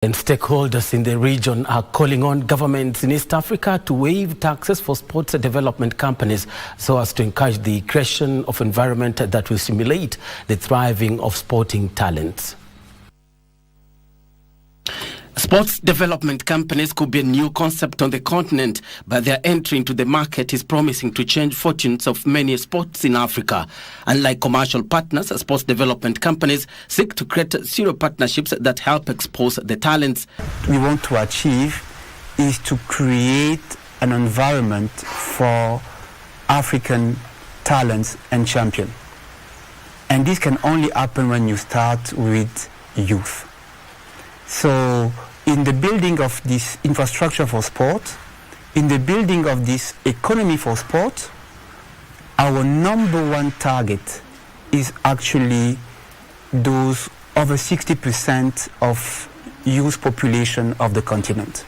And stakeholders in the region are calling on governments in East Africa to waive taxes for sports development companies so as to encourage the creation of environment that will stimulate the thriving of sporting talents. Sports development companies could be a new concept on the continent, but their entry into the market is promising to change fortunes of many sports in Africa. Unlike commercial partners, sports development companies seek to create serious partnerships that help expose the talents. What we want to achieve is to create an environment for African talents and champions. And this can only happen when you start with youth. So in the building of this infrastructure for sport, in the building of this economy for sport, our number one target is actually those over 60% of youth population of the continent.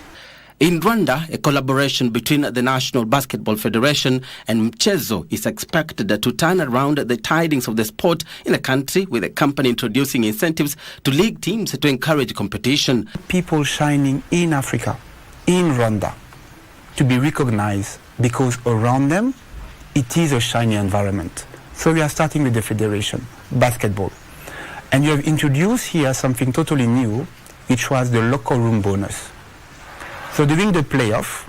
In Rwanda, a collaboration between the National Basketball Federation and Mchezo is expected to turn around the tidings of the sport in the country, with the company introducing incentives to league teams to encourage competition. People shining in Africa, in Rwanda, to be recognized because around them, it is a shiny environment. So we are starting with the federation, basketball. And you have introduced here something totally new, which was the locker room bonus. So during the playoff,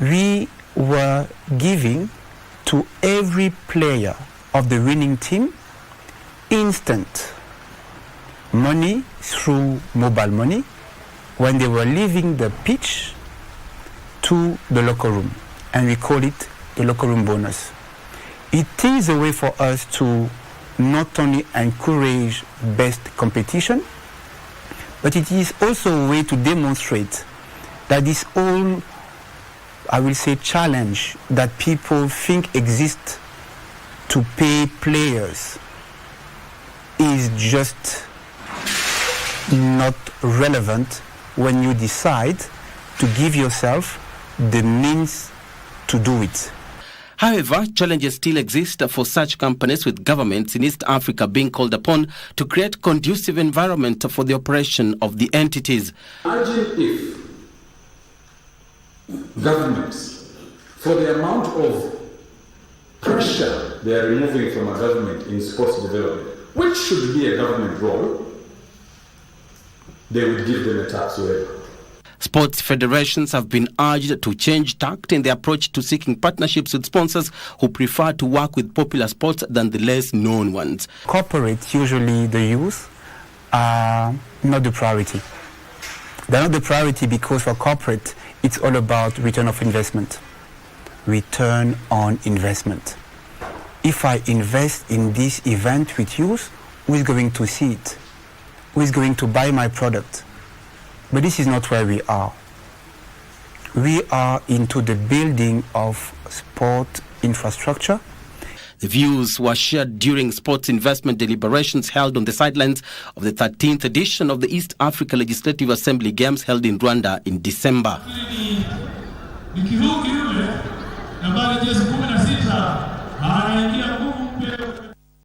we were giving to every player of the winning team instant money through mobile money when they were leaving the pitch to the locker room. And we call it the locker room bonus. It is a way for us to not only encourage best competition, but it is also a way to demonstrate that this whole, I will say, challenge that people think exists to pay players is just not relevant when you decide to give yourself the means to do it. However, challenges still exist for such companies, with governments in East Africa being called upon to create conducive environment for the operation of the entities. Imagine if governments, for the amount of pressure they are removing from a government in sports development, which should be a government role, they would give them a tax waiver. Sports federations have been urged to change tact in their approach to seeking partnerships with sponsors who prefer to work with popular sports than the less known ones. Corporate, usually the youth, are not the priority. They're not the priority because for corporate, it's all about return of investment. Return on investment. If I invest in this event with youth, who is going to see it? Who is going to buy my product? But this is not where we are. We are into the building of sport infrastructure. The views were shared during sports investment deliberations held on the sidelines of the 13th edition of the East Africa Legislative Assembly Games held in Rwanda in December.